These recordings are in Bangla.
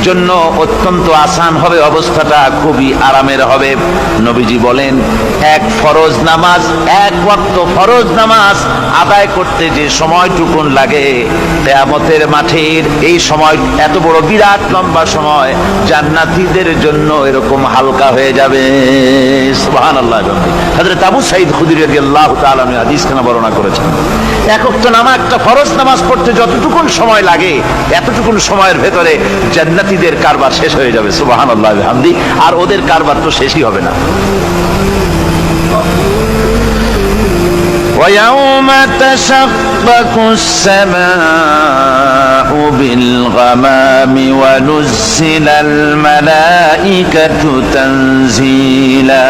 জন্য অত্যন্ত আসান হবে, অবস্থাটা খুবই আরামের হবে। নবীজি বলেন, এক ওয়াক্ত ফরজ নামাজ আদায় করতে যে সময়টুকুন লাগে, কিয়ামতের মাঠের এই সময় এত বড় বিরাট লম্বা সময় জান্নাতীদের জন্য এরকম হালকা হয়ে যাবে। সুবহানাল্লাহ। হযরত আবু সাঈদ খুদরী রাদিয়াল্লাহু তাআলা হাদিসখানা বর্ণনা করেছেন, এক ওয়াক্ত নামাজ, একটা ফরজ নামাজ পড়তে যতটুকুন সময় লাগে এতটুকুন সময়ের ভেতরে জান্নাতীদের কারবার শেষ হয়ে যাবে। সুবহানাল্লাহ ওয়া বিহামদি। আর ওদের কারবার তো শেষই হবে না। وَيَوْمَ تَشَقَّقُ السَّمَاءُ بِالْغَمَامِ وَنُزِّلَ الْمَلَائِكَةُ تَنزِيلًا।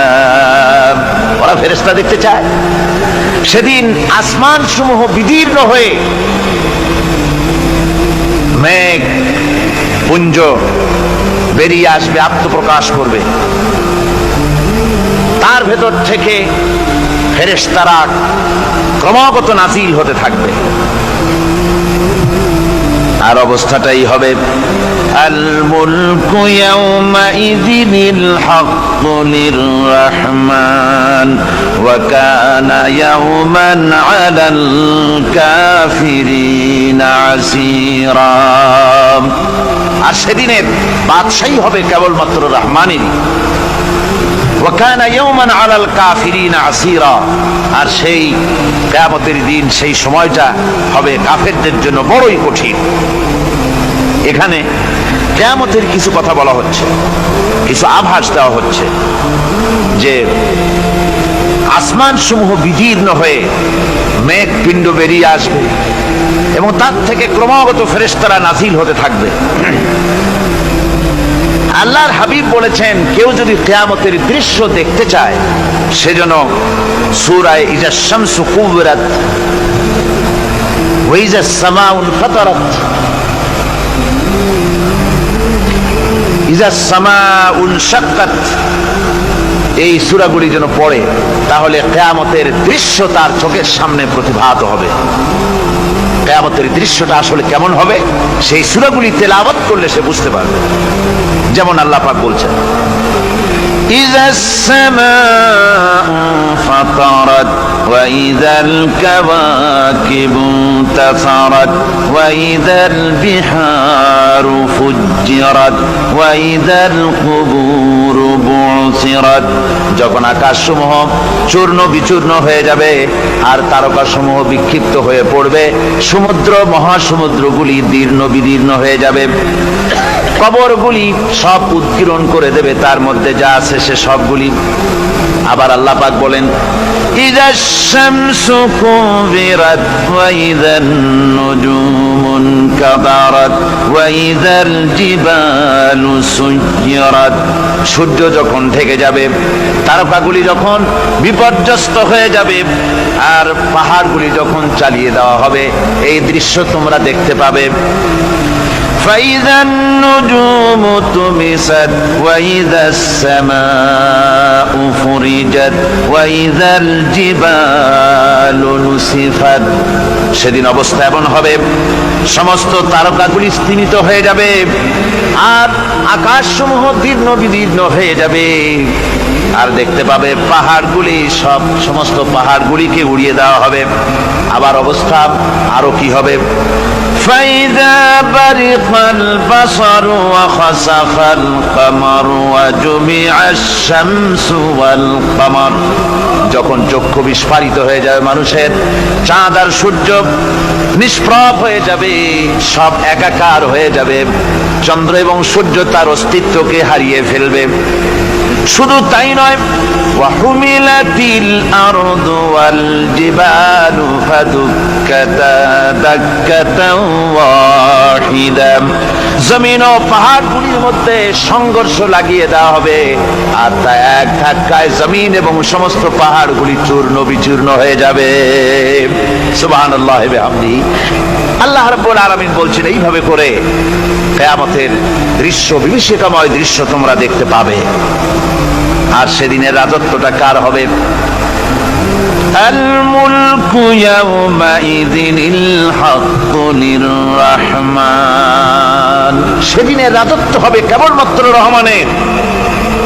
ওরা ফেরেশতা দেখতে চায়। সেদিন আসমান সমূহ বিদীর্ণ হয়ে মেঘ পুঞ্জ বেরিয়ে আসবে, আত্মপ্রকাশ করবে। তার ভেতর থেকে ফেরেশতারা ক্রমাগত নাজিল হতে থাকবে। আর অবস্থাটাই হবে, আল মুলকু ইয়াউমাইযিনিল হাক্কু লির-রাহমান ওয়া কানা ইয়াওমান আলাল কাফিরিনা আসীরা। আর সেদিনের বাদশাহী হবে কেবলমাত্র রহমানেরই। ওয়া কানা ইয়াওমান আলাল কাফিরিনা আসীরা। আর সেই কিয়ামতের দিন, সেই সময়টা হবে কাফেরদের জন্য বড়ই কঠিন। এখানে কিয়ামতের কিছু কথা বলা হচ্ছে, কিছু আভাস দেওয়া হচ্ছে যে আসমান সমূহ বিদীর্ণ হয়ে মেঘ পিণ্ড বেরিয়ে আসবে এবং তার থেকে ক্রমাগত ফেরেশতারা নাজিল হতে থাকবে। আল্লাহর হাবিব বলেছেন, কেউ যদি কিয়ামতের দৃশ্য দেখতে চায় সেজন্য সূরা ইজা শামসু কুবিরাত ওয়া ইজা সামাউ ফাতারাত, ইজা সামাউ শাক্কাত, এই সূরাগুলি যেন পড়ে, তাহলে কিয়ামতের দৃশ্য তার চোখের সামনে প্রতিভাত হবে। কিয়ামতের দৃশ্যটা আসলে কেমন হবে সেই সূরাগুলি তেলাওয়াত করলে সে বুঝতে পারবে। যেমন আল্লাহ পাক বলছেন, ইযাস সামাউ ফাতারাত ওয়া ইযাল কাওয়াকিবু তাসারাত ওয়া ইযাল বিহারু ফুজ্জিরাত ওয়া ইযাল কুবুরু বুসিরাত। যখন আকাশসমূহ চূর্ণ বিচূর্ণ হয়ে যাবে আর তারকাসমূহ বিক্ষিপ্ত হয়ে পড়বে, সমুদ্র মহাসমুদ্রগুলি দীর্ণ বিদীর্ণ হয়ে যাবে, কবরগুলি সব উৎকীর্ণ করে দেবে, তার মধ্যে যা আছে সে সবগুলি। আবার আল্লাহ পাক বলেন, ইযাশ শামসু কুবিরাত ওয়া ইযান নুজুমুন কাদারাত ওয়া ইযাল জিবালু সুয়্যিরাত। সূর্য যখন ঢেকে যাবে, তারকাগুলি যখন বিপর্যস্ত হয়ে যাবে আর পাহাড়গুলি যখন চালিয়ে দেওয়া হবে, এই দৃশ্য তোমরা দেখতে পাবে। فإذا النجوم طمست وإذا السماء فرجت وإذا الجبال نسفت। সেদিন অবস্থা এমন হবে, সমস্ত তারকাগুলি স্তিমিত হয়ে যাবে আর আকাশসমূহ দীর্ণ বিদীর্ণ হয়ে যাবে। আর দেখতে পাবে পাহাড়গুলি, সমস্ত পাহাড়গুলিকে উড়িয়ে দেওয়া হবে। আবার অবস্থা আরো কি হবে, فإذا برق البصر وخسف القمر وجمع الشمس والقمر। যখন চক্ষু বিস্ফারিত হয়ে যাবে মানুষের, চাঁদ আর সূর্য নিষ্প্রভ হয়ে যাবে, সব একাকার হয়ে যাবে, চন্দ্র এবং সূর্য তার অস্তিত্বকে হারিয়ে ফেলবে। শুধু তাই নয়, ওয়াহুমিলাতিল আরদু ওয়াল জিবালু ফাদুক্কাতা দাক্কাতাও ওয়াহিদা। জমিন ও পাহাড়গুলির মধ্যে সংঘর্ষ লাগিয়ে দেওয়া হবে আর তা এক ধাক্কায় জমিন এবং সমস্ত পাহাড়গুলি চূর্ণ বিচূর্ণ হয়ে যাবে। সুবহানাল্লাহি ওয়া বিহামদিহি। আল্লাহ রাব্বুল আলামিন বলছেন, এইভাবে করে কিয়ামতের দৃশ্য, বিভীষিকাময় দৃশ্য তোমরা দেখতে পাবে। আর সেদিনের রাজত্বটা কার হবে? আল মুলকু ইয়াউমাইযিনিল হাক্কু লির-রাহমান, সেদিনের রাজত্ব হবে কেবলমাত্র রহমানের।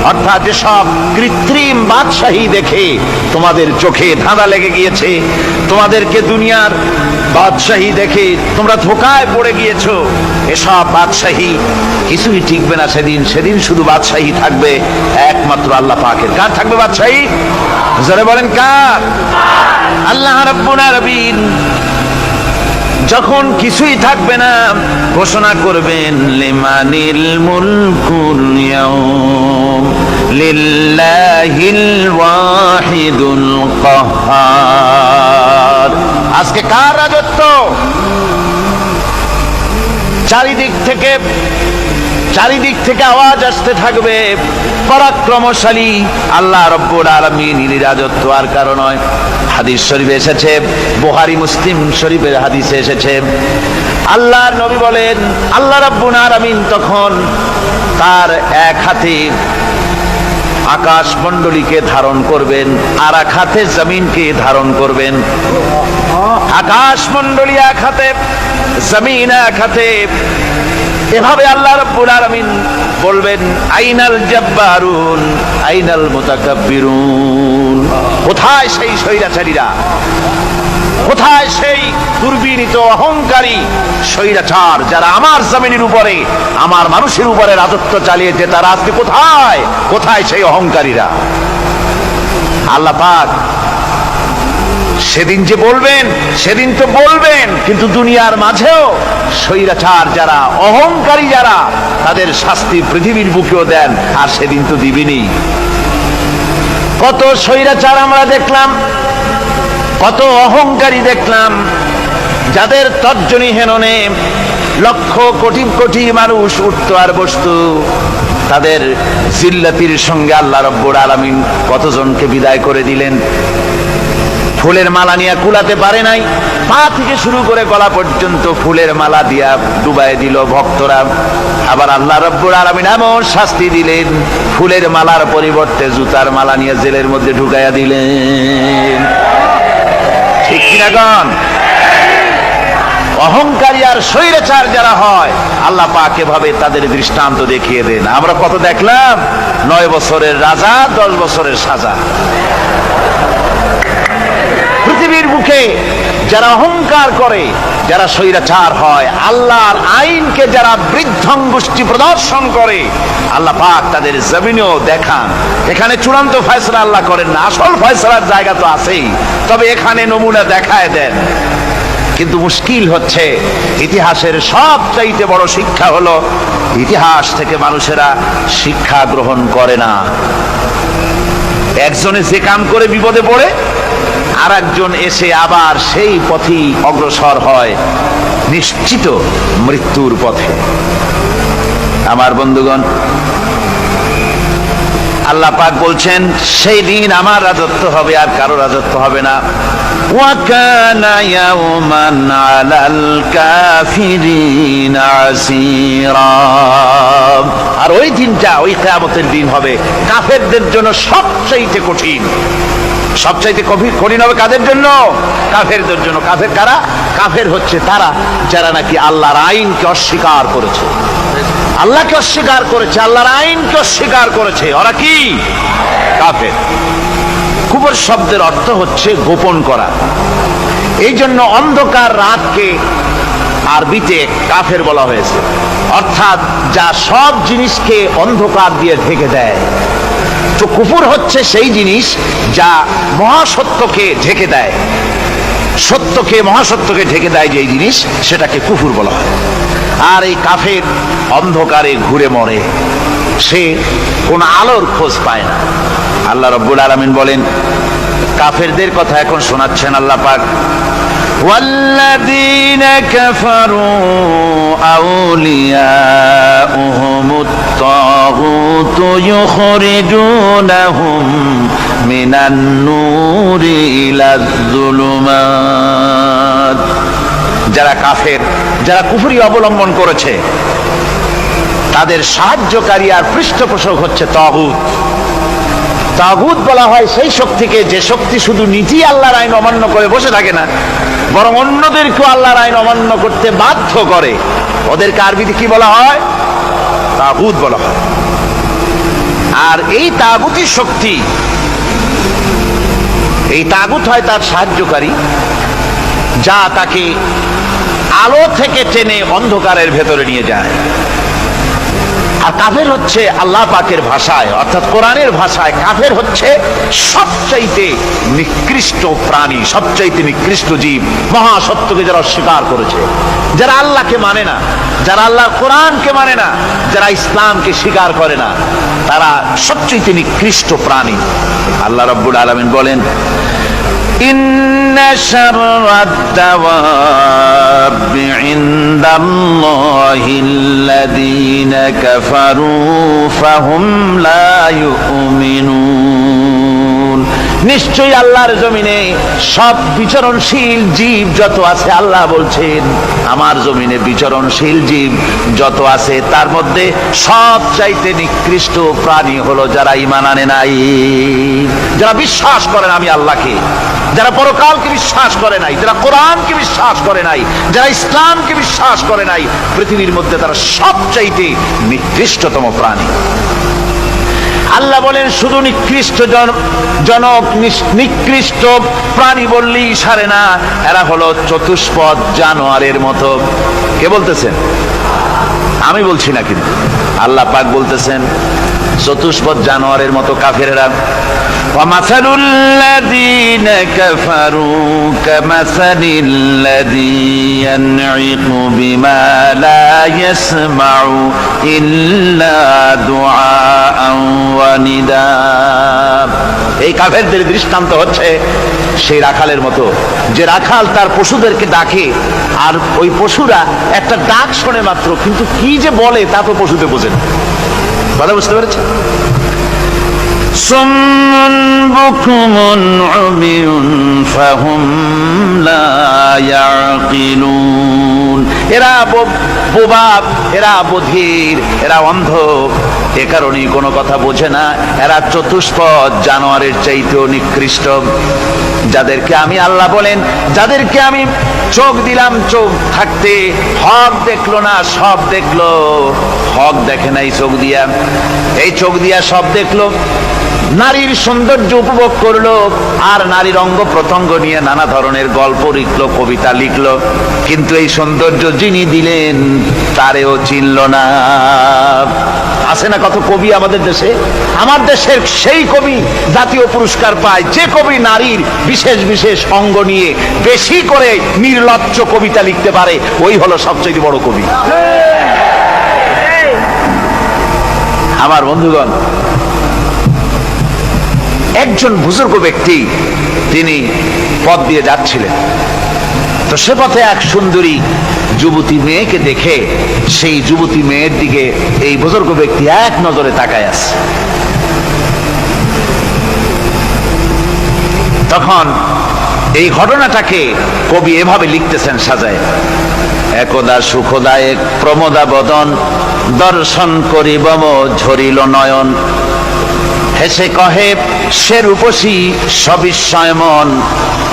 অর্থাৎ যেসব কৃত্রিম বাদশাহী দেখে তোমাদের চোখে ধাঁধা লেগে গিয়েছে, তোমাদেরকে দুনিয়ার বাদশাহী দেখে তোমরা ধোঁকায় পড়ে গিয়েছো, এসব বাদশাহী কিছুই টিকবে না সেদিন। সেদিন শুধু বাদশাহী থাকবে একমাত্র আল্লাহ পাকের। কার থাকবে বাদশাহী? জোরে বলেন কার? আল্লাহ রাব্বুল আলামিন যখন কিছুই থাকবে না ঘোষণা করবেন লিমানিল মুলকুল ইয়াউম লিল্লাহিল ওয়াহিদুল কাহ্হার। আজকে কার রাজত্ব? চারিদিক থেকে আওয়াজ আসতে থাকবে, পরাক্রমশালী আল্লাহ রাব্বুল আলামিনের রাজত্ব। আর কারণ নয়, হাদিস শরীফে এসেছে, বুখারী মুসলিম শরীফের হাদিসে এসেছে, আল্লাহর নবী বলেন আল্লাহ রাব্বুল আলামিন তখন তার এক হাতে আকাশ মণ্ডলীকে ধারণ করবেন, আর এক হাতে জমিনকে ধারণ করবেন। আকাশ মণ্ডলী এক হাতে, জমিন এক হাতে। এভাবে আল্লাহ রাব্বুল আলামিন বলবেন আইনাল জাব্বারুন আইনাল মুতাকাব্বিরুন, কোথায় সেই স্বৈরাচারীরা, কোথায় সেই দুর্বিনীত অহংকারী স্বৈরাচার যারা আমার জমিনের উপরে আমার মানুষের উপরে রাজত্ব চালিয়েছে, তারা আজকে কোথায়? কোথায় সেই অহংকারীরা? আল্লাহ পাক সেদিন যে বলবেন, সেদিন তো বলবেন, কিন্তু দুনিয়ার মাঝেও স্বৈরাচার যারা, অহংকারী যারা, তাদের শাস্তি পৃথিবীর বুকেও দেন, আর সেদিন তো দিবেনই। কত স্বৈরাচার আমরা দেখলাম, কত অহংকারী দেখলাম, যাদের তর্জনী হেননে লক্ষ কোটি কোটি মানুষ উঠতো আর বসতো। তাদের জিল্লাতির সঙ্গে আল্লাহ রাব্বুল আলামিন কতজনকে বিদায় করে দিলেন। ফুলের মালা নিয়ে কুলাতে পারে নাই, পা থেকে শুরু করে গলা পর্যন্ত ফুলের মালা দিয়া ডুবাই দিল ভক্তরা। আবার আল্লাহ রাব্বুল আলামিন এমন শাস্তি দিলেন, ফুলের মালার পরিবর্তে জুতার মালা নিয়ে জেলের মধ্যে ঢুকাইয়া দিলেন। ঠিক কিনা গণ? অহংকারী আর স্বৈরাচার যারা হয়, আল্লাহ পাক এভাবে তাদের দৃষ্টান্ত দেখিয়ে দেন। আমরা কত দেখলাম, 9 বছরের রাজা 10 বছরের সাজা। পৃথিবীর বুকে যারা অহংকার করে, যারা স্বৈরাচার হয়, আল্লাহর আইনকে যারা বৃদ্ধঙ্গুষ্টি প্রদর্শন করে, আল্লাহ পাক তাদের জমিনেও দেখান। এখানে চূড়ান্ত ফয়সালা আল্লাহ করেন না, আসল ফয়সালার জায়গা তো আছেই, তবে এখানে নমুনা দেখায় দেন। কিন্তু মুশকিল হচ্ছে, ইতিহাসের সবচাইতে বড় শিক্ষা হলো ইতিহাস থেকে মানুষেরা শিক্ষা গ্রহণ করে না। একজনে যে কাম করে বিপদে পড়ে, আর একজন এসে আবার সেই পথেই অগ্রসর হয়, নিশ্চিত মৃত্যুর পথে। আমার বন্ধুগণ, আল্লাহ পাক বলছেন সেই দিন আমার রাজত্ব হবে, আর কারো রাজত্ব হবে না। ওয়া কানা ইয়াওমান আলাল কাফিরিনা আসীরা, আর ওই দিনটা, ওই কিয়ামতের দিন হবে কাফেরদের জন্য সবচাইতে কঠিন। সবচাইতে কঠিন হবে কাদের জন্য? কাফেরদের জন্য। কাফের কারা? কাফের হচ্ছে তারা যারা নাকি আল্লাহর আইনকে অস্বীকার করেছে, আল্লাহকে অস্বীকার করেছে, আল্লাহর আইনকে অস্বীকার করেছে। ওরা কি? কাফের। কুফর শব্দের অর্থ হচ্ছে গোপন করা। এই জন্য অন্ধকার রাতকে আরবিতে কাফের বলা হয়েছে, অর্থাৎ যা সব জিনিসকে অন্ধকার দিয়ে ঢেকে দেয়। তো কুফর হচ্ছে সেই জিনিস যা মহাসত্যকে ঢেকে দেয়, সত্যকে, মহাসত্যকে ঢেকে দেয় যেই জিনিস, সেটাকে কুফর বলা হয়। আর এই কাফের অন্ধকারে ঘুরে মরে, সে কোন আলোর খোঁজ পায় না। আল্লাহ রাব্বুল আলামিন বলেন, কাফেরদের কথা এখন শোনাচ্ছেন আল্লাহ পাক, والذين كفروا أولياؤهم الطاغوت يخرجونهم من النور إلى الظلمات। যারা কাফের, যারা কুফরি অবলম্বন করেছে, তাদের সাহায্যকারী আর পৃষ্ঠপোষক হচ্ছে তাগুত। তাগুত বলা হয় সেই শক্তিকে যে শক্তি শুধু নিজেই আল্লাহর আইন অমান্য করে বসে থাকে না, বরং অন্যদেরকেও আল্লাহর আইন অমান্য করতে বাধ্য করে। ওদেরকে আরবিতে কি বলা হয়? তাগুত বলা হয়। আর এই তাগুতি শক্তি, এই তাগুত হয় তার সাহায্যকারী, যা তাকে আলো থেকে টেনে অন্ধকারের ভেতরে নিয়ে যায়। আর কাফের হচ্ছে আল্লাহ পাকের ভাষায় অর্থাৎ কোরআনের ভাষায় কাফের হচ্ছে সবচাইতে নিকৃষ্ট প্রাণী, সবচাইতে নিকৃষ্ট জীব, মহাসত্যকে যারা অস্বীকার করেছে, যারা আল্লাহকে মানে না, যারা আল্লাহর কোরআনকে মানে না, যারা ইসলামকে স্বীকার করে না, তারা সবচাইতে নিকৃষ্ট প্রাণী। আল্লাহ রাব্বুল আলামিন বলেন, ইন্না শাররাদ দাওয়াবি ইনদাল্লাহিল্লাযীনা কাফারু ফাহুম লা ইউমিনুন। নিশ্চয়ই আল্লাহর জমিনে সব বিচরণশীল জীব যত আছে, আল্লাহ বলছেন আমার জমিনে বিচরণশীল জীব যত আছে তার মধ্যে সবচাইতে নিকৃষ্ট প্রাণী হলো যারা ঈমান আনে নাই, যারা বিশ্বাস করে না আমি আল্লাহকে, যারা পরকালকে বিশ্বাস করে নাই, যারা কোরআনকে বিশ্বাস করে নাই, যারা ইসলামকে বিশ্বাস করে নাই, পৃথিবীর মধ্যে তারা সবচাইতে নিকৃষ্টতম প্রাণী। আল্লাহ বলেন শুধু নিকৃষ্ট জনক নিকৃষ্ট প্রাণী বললেই সারে না, এরা হলো চতুষ্পদ জানোয়ারের মতো। কে বলতেছেন? আমি বলছি না, কিন্তু আল্লাহ পাক বলতেছেন চতুষ্পদ জানোয়ারের মতো কাফেরেরা। وَمَثَلُ الَّذِينَ كَفَرُوا كَمَثَلِ الَّذِي يَنْعِقُ بِمَا لَا يَسْمَعُ إِلَّا دُعَاءً وَنِدَاءً। এই কাফেরদের দৃষ্টান্ত হচ্ছে সেই রাখালের মতো, যে রাখাল তার পশুদেরকে ডাকে আর ওই পশুরা একটা ডাক শোনে মাত্র, কিন্তু কি যে বলে তা তো পশুতে বোঝে না। কথা বুঝতে পেরেছে? সুম্মুন বুকুমুন উমিয়ুন ফাহুম লা ইয়াকিলুন। এরা বোবা, এরা বধির, এরা অন্ধ, এ কারণেই কোনো কথা বোঝে না। এরা চতুষ্পদ জানোয়ারের চাইতেও নিকৃষ্ট, যাদেরকে আমি আল্লাহ বলেন যাদেরকে আমি চোখ দিলাম, চোখ থাকতে হক দেখলো না, সব দেখলো। হক দেখে নাই চোখ দিয়া, এই চোখ দিয়া সব দেখলো। নারীর সৌন্দর্য উপভোগ করলো আর নারীর অঙ্গ প্রত্যঙ্গ নিয়ে নানা ধরনের গল্প লিখলো, কবিতা লিখলো, কিন্তু এই সৌন্দর্য যিনি দিলেন তারেও চিনল না। আছে না কত কবি আমাদের দেশে? আমার দেশের সেই কবি জাতীয় পুরস্কার পায় যে কবি নারীর বিশেষ বিশেষ অঙ্গ নিয়ে বেশি করে নির্লজ্জ কবিতা লিখতে পারে, ওই হলো সবচেয়ে বড় কবি। আমার বন্ধুগণ, একজন বুজুর্গ ব্যক্তি তিনি পথ দিয়ে যাচ্ছিলেন, তো সে পথে এক সুন্দরী যুবতী মেয়েকে দেখে সেই যুবতী মেয়ের দিকে এই বুজুর্গ ব্যক্তি এক নজরে তাকায় আছে। তখন এই ঘটনাটাকে কবি এভাবে লিখতেছেন সাজায়, একদা সুখদায়ক প্রমোদা বদন দর্শন করিব ঝরিল নয়ন, হেসে কহে সে রূপসী সবিস্ময় মন,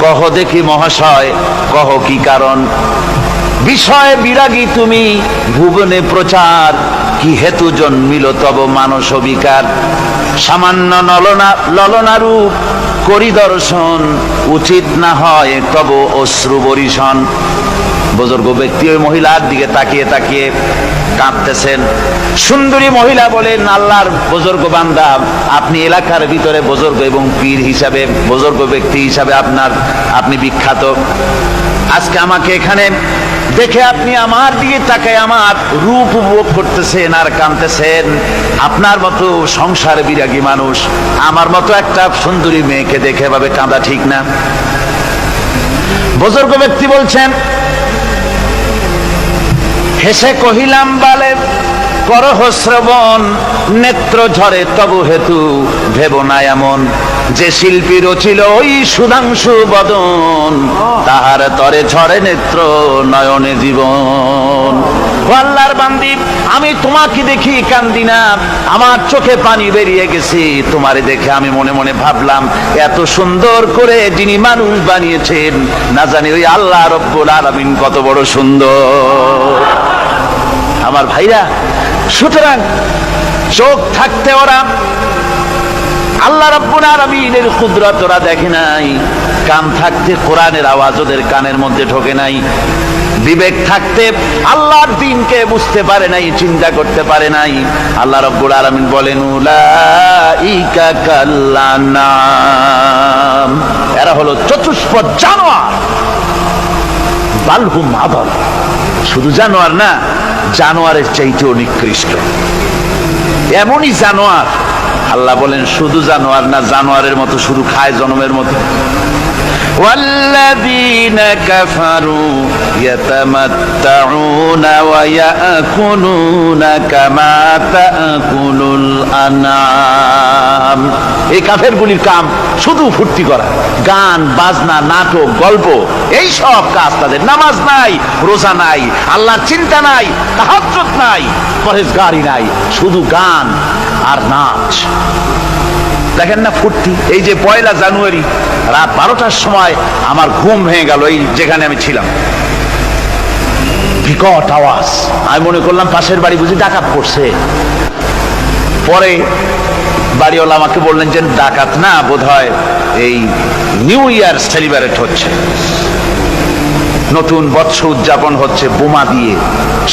কহ দেখি মহাশয় কহ কি কারণ, বিষয় বিরাগী তুমি ভুবনে প্রচার, কি হেতু জন্মিল তব মানস বিকার, সামান্য ললনা রূপ করি দর্শন, উচিত না হয় তব অশ্রু বরিশন। বুজুর্গ ব্যক্তি ওই মহিলার দিকে তাকিয়ে তাকিয়ে কাঁদতেছেন। সুন্দরী মহিলা বলেন, আল্লাহর বুজুর্গ বান্দা, আপনি এলাকার ভিতরে বুজুর্গ এবং পীর হিসাবে, বুজুর্গ ব্যক্তি হিসাবে আপনি বিখ্যাত। আজকে আমাকে এখানে দেখে আপনি আমার দিকে তাকায় আমার রূপ উপভোগ করতেছেন আর কাঁদতেছেন। আপনার মতো সংসার বিরাগী মানুষ আমার মতো একটা সুন্দরী মেয়েকে দেখে এভাবে কাঁদা ঠিক না। বুজুর্গ ব্যক্তি বলছেন, হেসে কহিলাম বালে করহ শ্রবণ, নেত্র ঝরে তবু হেতু ভেব না এমন, যে শিল্পী রচিল ওই সুধাংশু বদন, তাহার তরে ঝরে নেত্র নয়নে জীবন। ও আল্লাহর বান্দি, আমি তোমাকে দেখি কান্দি না, আমার চোখে পানি বেরিয়ে গেছে। তোমারে দেখে আমি মনে মনে ভাবলাম, এত সুন্দর করে যিনি মানুষ বানিয়েছেন, না জানি ওই আল্লাহ রব্বুল আলামিন কত বড় সুন্দর। আমার ভাইরা, সুতরাং চোখ থাকতে ওরা আল্লাহ রাব্বুল আলামিনের কুদরত ওরা দেখে নাই, কান থাকতে কোরআনের আওয়াজ ওদের কানের মধ্যে ঢোকে নাই, বিবেক থাকতে আল্লাহর দ্বীনকে বুঝতে পারে নাই, চিন্তা করতে পারে নাই। আল্লাহ রাব্বুল আলামিন বলেন, উলাইকা কাল্লানাম, এরা হলো চতুষ্পদ জানোয়ার, বালহুম আদল, শুধু জানোয়ার না, জানোয়ারের চাইতেও নিকৃষ্ট। এমনই জানোয়ার, আল্লাহ বলেন শুধু জানোয়ার না, জানোয়ারের মতো শুধু খায় জনমের মতো। والذين كفروا يتمتعون ويأكلون كما تأكل الأنعام। এই কাফেরগুলির কাম শুধু ফুর্তি করা, গান বাজনা, নাটক, গল্প, এই সব কাজ তাদের। নামাজ নাই, রোজা নাই, আল্লাহর চিন্তা নাই, তাহাজ্জুদ নাই, পরহেজগারি নাই, শুধু গান আর নাচ। দেখেন না ফুর্তি। এই যে 1 জানুয়ারি রাত 12টার সময় আমার ঘুম ভেঙে গেল, এই যেখানে আমি ছিলাম, বিকট আওয়াজ। আমি মনে করলাম পাশের বাড়ি বুঝি ডাকাত পড়ছে। পরে বাড়িওয়ালা আমাকে বললেন যে ডাকাত না, বোধহয় এই নিউ ইয়ার সেলিব্রেট হচ্ছে, নতুন বৎসর উদযাপন হচ্ছে বোমা দিয়ে,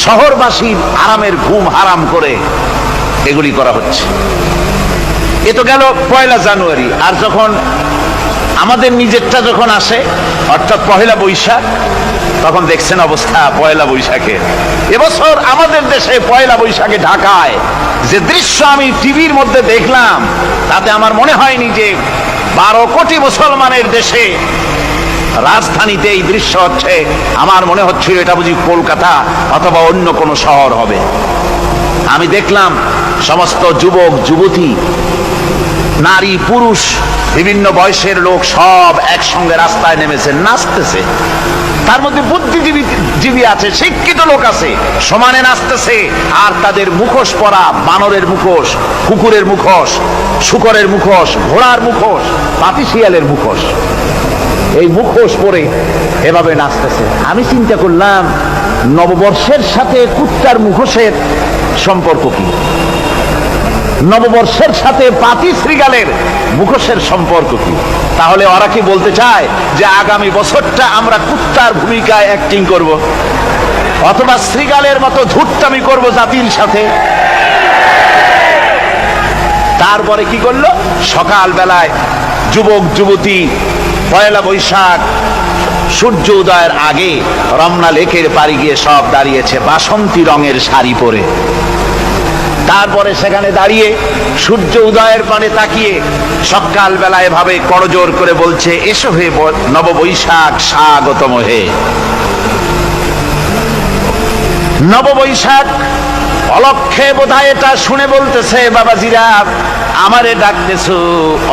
শহরবাসীর আরামের ঘুম হারাম করে এগুলি করা হচ্ছে। এ তো গেল 1 জানুয়ারি। আর যখন আমাদের নিজেরটা যখন আসে, অর্থাৎ 1 বৈশাখ, তখন দেখছেন অবস্থা 1 বৈশাখে। এবছর আমাদের দেশে 1 বৈশাখে ঢাকায় যে দৃশ্য আমি টিভির মধ্যে দেখলাম, তাতে আমার মনে হয়নি যে 12 কোটি মুসলমানের দেশে রাজধানীতে এই দৃশ্য হচ্ছে। আমার মনে হচ্ছিল এটা বুঝি কলকাতা অথবা অন্য কোনো শহর হবে। আমি দেখলাম সমস্ত যুবক যুবতী, নারী পুরুষ, বিভিন্ন বয়সের লোক সব একসঙ্গে রাস্তায় নেমেছে, নাচতেছে। তার মধ্যে বুদ্ধিজীবী আছে, শিক্ষিত লোক আছে, সমানে নাচতেছে। আর তাদের মুখোশ পরা, বানরের মুখোশ, কুকুরের মুখোশ, শূকরের মুখোশ, ঘোড়ার মুখোশ, পাতিশিয়ালের মুখোশ, এই মুখোশ পরে এভাবে নাচতেছে। আমি চিন্তা করলাম, নববর্ষের সাথে কুত্তার মুখোশের সম্পর্ক কি? নববর্ষের সাথে পাতি শ্রীগালের মুখোশের সম্পর্ক কি? তাহলে ওরা কি বলতে চায় যে আগামী বছরটা আমরা কুত্তার ভূমিকায় অ্যাক্টিং করব, অথবা শ্রীগালের মতো ধূর্তামি করব জাতির সাথে? তারপরে কি করলো? সকাল বেলায় যুবক যুবতী 1 বৈশাখ সূর্য উদয়ের আগে রমনা লেকের পাড়ে গিয়ে সব দাঁড়িয়েছে বাসন্তী রঙের শাড়ি পরে। তারপরে সেখানে দাঁড়িয়ে সূর্য উদয়ের পানে তাকিয়ে সকাল বেলায় ভাবে করজোর করে বলছে, এসো হে নববৈশাখ স্বাগতম হে। নববৈশাখ অলক্ষে বোধহয় এটা শুনে বলতেছে, বাবাজিরা আমারে ডাকতেছো,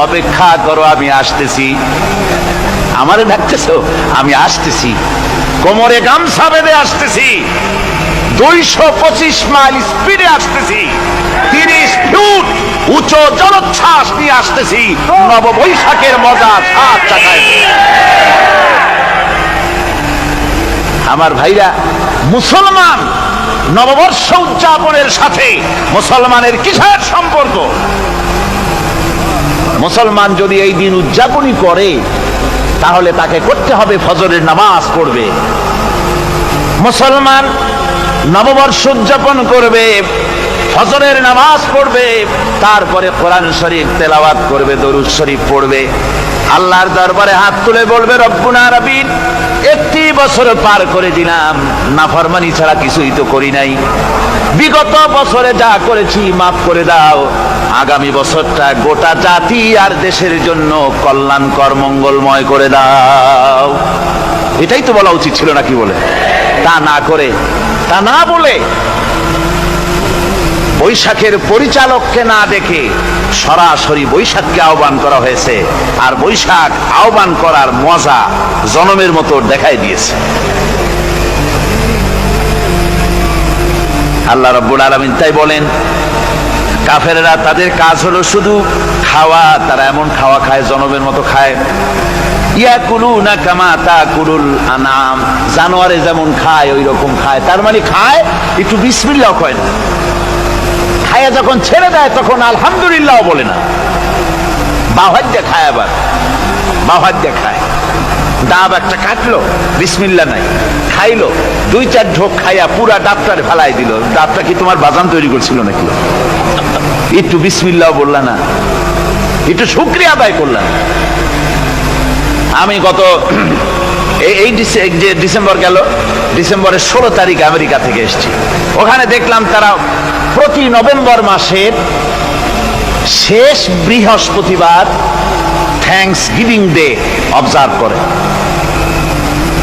অপেক্ষা করো, আমি আসতেছি। আমারে ডাকতেছো, আমি আসতেছি, কোমরে গামছা বেঁধে আসতেছি, 225 মাইল স্পিডে আসতেছি, 30 ফুট উঁচু জলোচ্ছ্বাস নিয়ে আসতেছি, নববৈশাখের মজা সাত চাকায়। আমার ভাইরা, মুসলমান নববর্ষ উদযাপনের সাথে মুসলমানের কিসের সম্পর্ক? মুসলমান যদি এই দিন উদযাপনই করে, তাহলে তাকে করতে হবে ফজরের নামাজ পড়বে। মুসলমান নববর্ষ উদযাপন করবে, ফজরের নামাজ পড়বে, তারপরে কোরআন শরীফ তেলাওয়াত করবে, দরুদ শরীফ পড়বে, আল্লাহর দরবারে হাত তুলে বলবে, রব্বুনা রাব্বিন, 1 বছর পার করে দিলাম, নাফরমানি ছাড়া কিছুই তো করি নাই, বিগত বছরে যা করেছি মাফ করে দাও, আগামী বছরটা গোটা জাতি আর দেশের জন্য কল্যাণকর মঙ্গলময় করে দাও। এটাই তো বলা উচিত ছিল নাকি? বলে তা না করে, তা না বলে বৈশাখের পরিচালককে না ডেকে সরাসরি বৈশাখকে আহ্বান করা হয়েছে, আর বৈশাখ আহ্বান করার মজা জনমের মতো দেখাই দিয়েছে। আল্লাহ রাব্বুল আলামিন তাই বলেন, কাফেররা তাদের কাজ হলো শুধু খাওয়া, তারা এমন খাওয়া খায় জনমের মতো খায়। ইয়াকুলুনা কামা তাকুলুল আনাম, জানোয়ারে যেমন খায় ওই রকম খায়। তার মানে খায়, একটু বিসমিল্লাহ কয় না, খায়া যখন ছেড়ে দেয় তখন আলহামদুলিল্লাহ বলে না, বাহাত দিয়ে খায়, আবার বাহাত দিয়ে খায়। ডাব একটা কাটলো, বিসমিল্লাহ নাই, খাইলো, 2-4 ঢোক খাইয়া পুরা ডাবটার ফেলাই দিল। ডাবটা কি তোমার বাজান তৈরি করছিল নাকি? একটু বিসমিল্লাহ বললা না, একটু শুকরিয়া আদায় করলাম। আমি গত এই যে ডিসেম্বর গেল, ডিসেম্বরের 16 তারিখ আমেরিকা থেকে এসেছি। ওখানে দেখলাম তারা প্রতি নভেম্বর মাসের শেষ বৃহস্পতিবার থ্যাঙ্কস গিভিং ডে অবজার্ভ করে।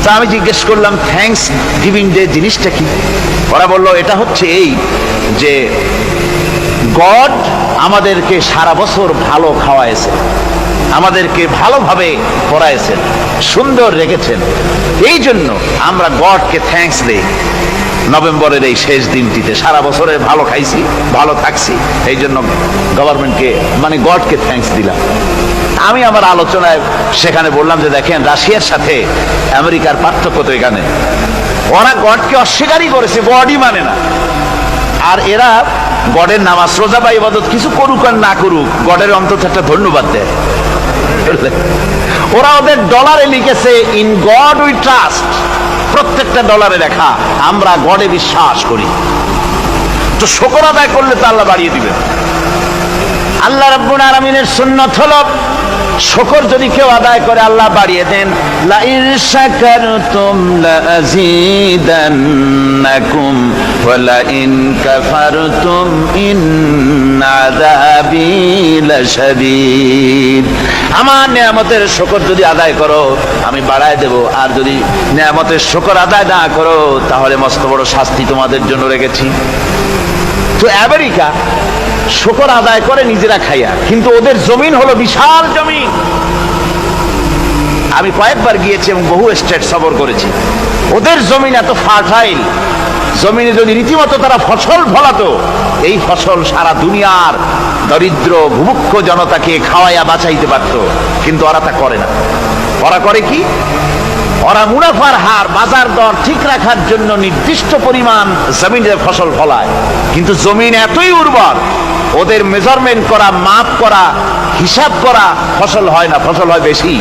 তা আমি জিজ্ঞেস করলাম, থ্যাঙ্কস গিভিং ডে জিনিসটা কি? ওরা বললো এটা হচ্ছে এই যে গড আমাদেরকে সারা বছর ভালো খাওয়াইছে, আমাদেরকে ভালোভাবে পড়াইছেন, সুন্দর রেখেছেন, এই জন্য আমরা গডকে থ্যাঙ্কস দেই নভেম্বরের এই শেষ দিনটিতে। সারা বছরে ভালো খাইছি, ভালো থাকছি, এই জন্য গভর্নমেন্টকে মানে গডকে থ্যাঙ্কস দিলাম। আমি আমার আলোচনায় সেখানে বললাম যে দেখেন, রাশিয়ার সাথে আমেরিকার পার্থক্য তো এখানে, ওরা গডকে অস্বীকারই করেছে, গডই মানে না। আর এরা গডের নামাজ রোজা বা ইবাদত কিছু করুক আর না করুক, গডের অন্তত একটা ধন্যবাদ দেয়। ওরা ওদের ডলারে লিখেছে ইন গড উই ট্রাস্ট, প্রত্যেকটা ডলারে লেখা আমরা গডে বিশ্বাস করি। তো শুকর আদায় করলে তো আল্লাহ বাড়িয়ে দিবেন। আল্লাহ রাব্বুল আলামিনের সুন্নাত হলো শুকর যদি কেউ আদায় করে আল্লাহ বাড়িয়ে দেন। লা ইন শাকারতুম লা আযীদান্নাকুম ওয়া লা ইন কাফারতুম ইন্না আযাবী লাশাদীদ। আমার নিয়ামতের শুকর যদি আদায় করো আমি বাড়ায় দেব, আর যদি নিয়ামতের শুকর আদায় না করো তাহলে মস্ত বড় শাস্তি তোমাদের জন্য রেখেছি। তো আমেরিকা শুকর আদায় করে নিজেরা খাইয়া, কিন্তু ওদের জমিন হলো বিশাল জমিন। আমি কয়েকবার গিয়েছি এবং বহু স্টেট সফর করেছি। ওদের জমিন এত ফার্টাইল, জমিনে যদি রীতিমতো তারা ফসল ফলাতো, এই ফসল সারা দুনিয়ার দরিদ্র ভুভুক্ষ জনতাকে খাওয়াইয়া বাঁচাইতে পারত। কিন্তু ওরা তা করে না। ওরা করে কি? ওরা মুনাফার হার, বাজার দর ঠিক রাখার জন্য নির্দিষ্ট পরিমাণ জমিনে ফসল ফলায়, কিন্তু জমিন এতই উর্বর ওদের মেজারমেন্ট করা, মাপ করা, হিসাব করা ফসল হয় না, ফসল হয় বেশি।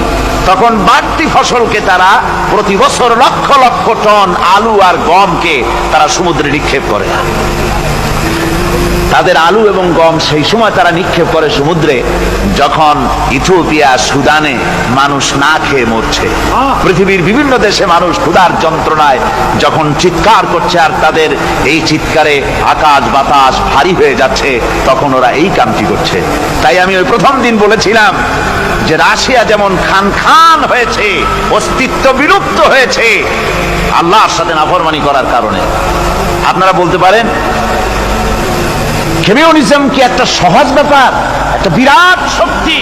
তখন বাড়তি ফসলকে তারা প্রতি বছর লক্ষ লক্ষ টন আলু আর গমকে তারা সমুদ্রে নিক্ষেপ করে। তাদের আলু এবং গম সেই সময় তারা নিক্ষেপ করে সমুদ্রে যখন ইথিওপিয়া, সুদানে মানুষ না খেয়ে মরছে। পৃথিবীর বিভিন্ন দেশে মানুষ ক্ষুধার যন্ত্রণায় যখন চিৎকার করছে, আর তাদের এই চিৎকারে আকাশ বাতাস ভারী হয়ে যাচ্ছে, তখন ওরা এই কামটি করছে। তাই আমি ওই প্রথম দিন বলেছিলাম যে রাশিয়া যেমন খান খান হয়েছে, অস্তিত্ব বিলুপ্ত হয়েছে আল্লাহর সাথে নাফরমানি করার কারণে। আপনারা বলতে পারেন কমিউনিজম কি একটা সহজ ব্যাপার? একটা বিরাট শক্তি।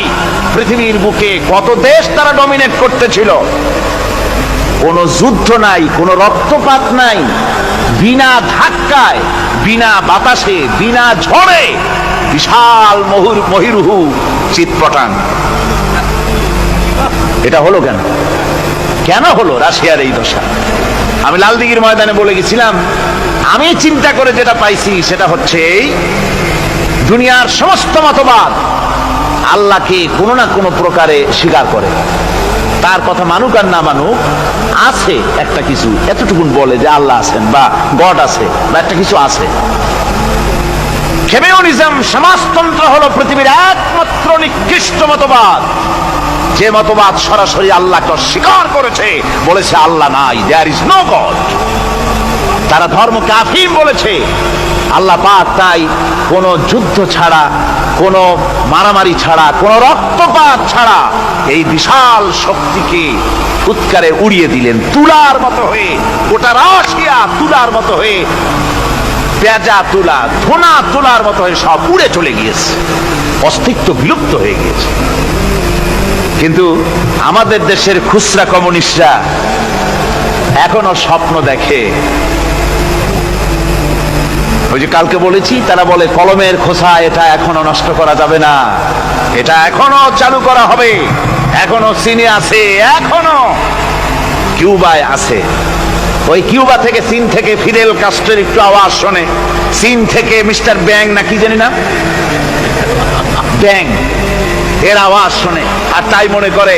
পৃথিবীর বুকে কত দেশ তারা ডমিনেট করতেছিল, কোনো যুদ্ধ নাই, কোনো রক্তপাত নাই, বিনা ধাক্কায়, বিনা বাতাসে, বিনা ঝড়ে বিশাল মহিরুহু চিৎপটাং। এটা হলো কেন? কেন হলো রাশিয়ার এই দশা? আমি লালদিঘির ময়দানে বলে গেছিলাম, আমি চিন্তা করে যেটা পাইছি সেটা হচ্ছে এই দুনিয়ার সমস্ত মতবাদ আল্লাহকে কোনো না কোনো প্রকারে স্বীকার করে। তার কথা মানুক আর না মানুক, আছে একটা কিছু, এতটুকুন বলে যে আল্লাহ আছেন বা গড আছে বা একটা কিছু আছে। কমিউনিজম, সমাজতন্ত্র হলো পৃথিবীর একমাত্র নিকৃষ্ট মতবাদ, যে মতবাদ সরাসরি আল্লাহকে অস্বীকার করেছে, বলেছে আল্লাহ নাই, দেয়ার ইজ নো গড। তারা ধর্মকে আফিম বলেছে। আল্লাহ পাক তাই কোন যুদ্ধ ছাড়া, কোন মারামারি ছাড়া, কোন রক্তপাত ছাড়া এই বিশাল শক্তিকে উৎকারে উড়িয়ে দিলেন, তুলার মতো হয়ে। গোটা রাশিয়া তুলার মতো হয়ে পেঁজা তুলা, ধোনা তুলার মতো হয়ে সব উড়ে চলে গিয়েছে, অস্তিত্ব বিলুপ্ত হয়ে গিয়েছে। কিন্তু আমাদের দেশের খুচরা কমিউনিস্টরা এখনো স্বপ্ন দেখে। ওই যে কালকে বলেছি, তারা বলে কলমের খোসা এটা এখনো নষ্ট করা যাবে না, এটা এখনো চালু করা হবে, এখনো চীনে আছে, এখনো কিউবায় আছে। ওই কিউবা থেকে, চীন থেকে ফিদেল কাস্ট্রোর একটু আওয়াজ শোনে, চীন থেকে মিস্টার ব্যাং না কি জানি না, ব্যাং, এর আওয়াজ শোনে আর তাই মনে করে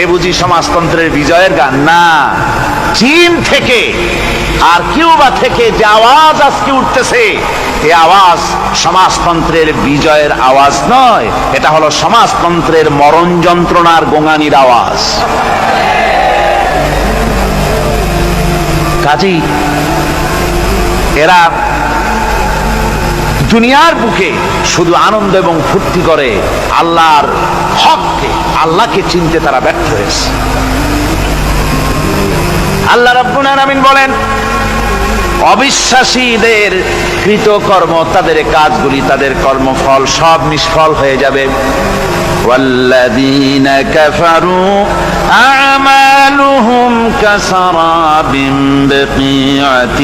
এ বুঝি সমাজতন্ত্রের বিজয়ের গান। না, চীন থেকে আর কিউবা থেকে যে আওয়াজ আজকে উঠতেছে, এ আওয়াজ সমাজতন্ত্রের বিজয়ের আওয়াজ নয়, এটা হলো সমাজতন্ত্রের মরণ যন্ত্রণার গোঙানির আওয়াজ। কাজেই এরা দুনিয়ার বুকে শুধু আনন্দ এবং ফুর্তি করে, আল্লাহর হককে, আল্লাহকে চিনতে তারা ব্যর্থ হয়েছে। আল্লাহ রাব্বুল আলামিন বলেন, অবিশ্বাসীদের কৃতকর্ম, তাদের কাজগুলি, তাদের কর্মফল সব নিষ্ফল হয়ে যাবে। والذين كفروا أعمالهم كسراب بقيعة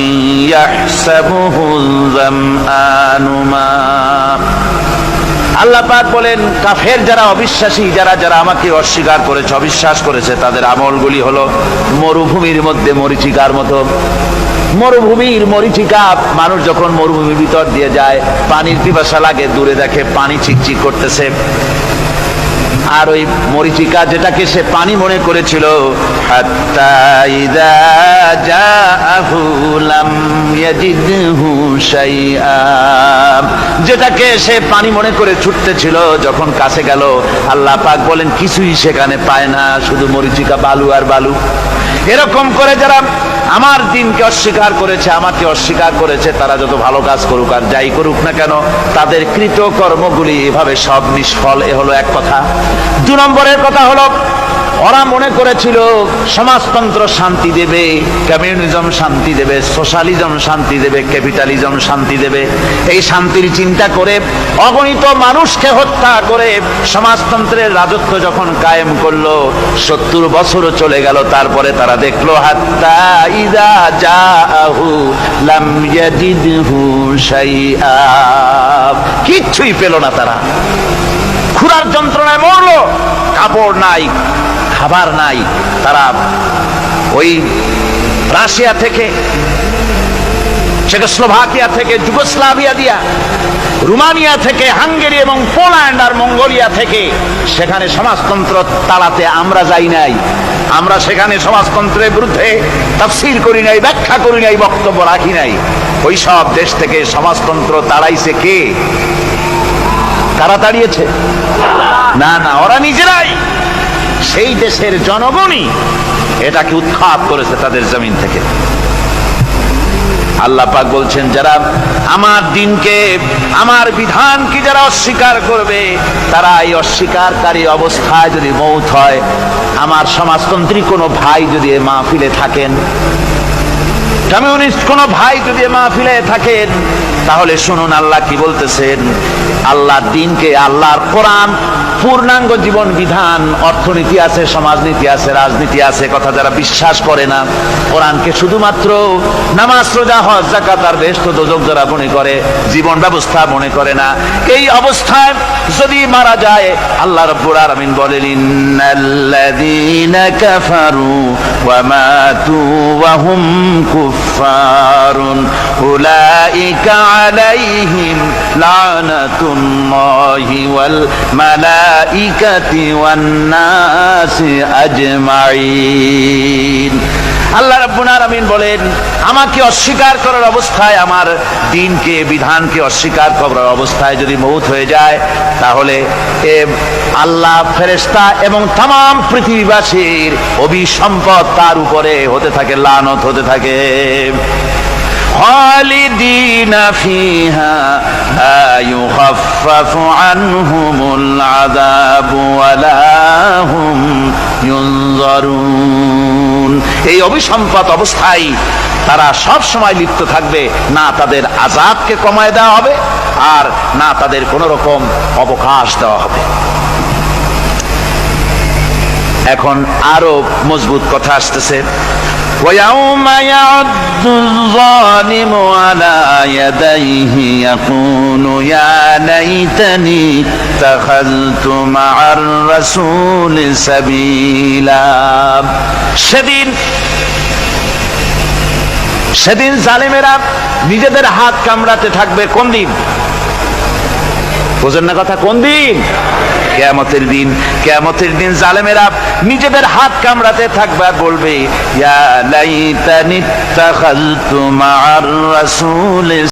يحسبه الظمآن ماء। আল্লাহ পাক বলেন, কাফের যারা, অবিশ্বাসী যারা, যারা আমাকে অস্বীকার করেছে, অবিশ্বাস করেছে, তাদের আমলগুলি হলো মরুভূমির মধ্যে মরীচিকার মতো। মরুভূমির মরীচিকা, মানুষ যখন মরুভূমির ভিতর দিয়ে যায়, পানির পিপাসা লাগে, দূরে দেখে পানি চিকচিক করতেছে, আর ওই মরীচিকা যেটাকে সে পানি মনে করেছিল, হাত্তা ইযা জাআহু লাম ইয়াজিদহু শাইআ, যেটাকে সে পানি মনে করে ছুটতেছিল, যখন কাছে গেল, আল্লাহ পাক বলেন কিছুই সেখানে পায় না, শুধু মরীচিকা, বালু আর বালু। এরকম করে যারা আমার দিনকে অস্বীকার করেছে, আমাকে অস্বীকার করেছে, তারা যত ভালো কাজ করুক আর যাই করুক না কেন, তাদের কৃত কর্মগুলি এভাবে সব নিষ্ফল। এ হলো এক কথা। 2 নম্বরের কথা হলো, ওরা মনে করেছিল সমাজতন্ত্র শান্তি দেবে, কমিউনিজম শান্তি দেবে, সোশ্যালিজম শান্তি দেবে, ক্যাপিটালিজম শান্তি দেবে। এই শান্তির চিন্তা করে অগণিত মানুষকে হত্যা করে সমাজতন্ত্রের রাজত্ব যখন কায়েম করলো, 70 বছরও চলে গেল, তারপরে তারা দেখলো হাত্তা ইযা জাআহু লাম ইয়াজিদহু শাইআ, কিচ্ছুই পেল না। তারা ক্ষুধার যন্ত্রণায় মরলো, কাপড় নাই, খাবার নাই। তারা ওই রাশিয়া থেকে, চেকোস্লোভাকিয়া থেকে, যুগোস্লাভিয়া দিয়া, রোমানিয়া থেকে, হাঙ্গেরি এবং পোল্যান্ড আর মঙ্গোলিয়া থেকে, সেখানে সমাজতন্ত্র তাড়াতে আমরা যাই নাই। আমরা সেখানে সমাজতন্ত্রের বিরুদ্ধে তাফসীর করি নাই, ব্যাখ্যা করি নাই, বক্তব্য রাখি নাই। ওই সব দেশ থেকে সমাজতন্ত্র তাড়াইছে কে? কারা তাড়িয়েছে? না না, ওরা নিজেরাই, সেই দেশের জনগণই এটাকে উৎখাত করেছে তাদের জমিন থেকে। আল্লাহ পাক বলছেন, যারা আমার দিনকে, আমার বিধানকে যারা অস্বীকার করবে, তারা এই অস্বীকারী অবস্থায় যদি মৌত হয়, আমার সমাজতন্ত্রী কোনো ভাই যদি এ মাহফিলে থাকেন, কমিউনিস্ট কোনো ভাই যদি মাহফিলে থাকেন, তাহলে শুনুন আল্লাহ কি বলতেছেন। আল্লাহর দিনকে, আল্লাহর কোরআন, পূর্ণাঙ্গ জীবন বিধান, অর্থনীতি আছে, সমাজনীতি আছে, রাজনীতি আছে, কথা যারা বিশ্বাস করে না, কোরআনকে শুধুমাত্র নামাজ, রোজা, হজ, যাকাত আর বেহেশত দোজখ যারা মনে করে, জীবন ব্যবস্থা মনে করে না, এই অবস্থায় যদি মারা যায়, আল্লাহ রাব্বুল আলামিন বলেন, ইন্নাল্লাযীনা কাফারু ওয়া মাতু ওয়া হুম কুফফারুন উলাইকা আলাইহিম লানাতুল্লাহি ওয়াল মালাইকাতি ওয়ান নাসি আজমাইন। আল্লাহ রাব্বুল আলামিন বলেন, আমাকে অস্বীকার করার অবস্থায়, আমার দ্বীনকে, বিধানকে অস্বীকার করার অবস্থায় যদি মৌত হয়ে যায়, তাহলে আল্লাহ, ফেরেশতা এবং तमाम পৃথিবীবাসীর অভিসম্পদ তার উপরে হতে থাকে, লানত হতে থাকে। খালিদিনা ফিহা লা ইউখাফফাফু আনহুমুল আযাবু ওয়া লা হুম ইউনজারুন। এই অভিসম্পদ অবস্থায় তারা সব সময় লিপ্ত থাকবে, না তাদের আযাবকে কমায় দেওয়া হবে আর না তাদের কোন রকম অবকাশ দেওয়া হবে। এখন আরো মজবুত কথা আসতেছে, وَيَوْمَ يَعُضُّ الظَّالِمُ عَلَى يَدَيْهِ يَقُولُ يَا لَيْتَنِي اتَّخَذْتُ مَعَ الرَّسُولِ سَبِيلًا। সেদিন জালেমেরা নিজেদের হাত কামড়াতে থাকবে। কোন দিন? বোঝেন না কথা? কোন দিন? কিয়ামতের দিন। কিয়ামতের দিন জালেমেরা নিজেদের হাত কামড়াতে থাকবে আর বলবে, ইয়া লাইতানি ইত্তাখাযতু মা'আর রাসূল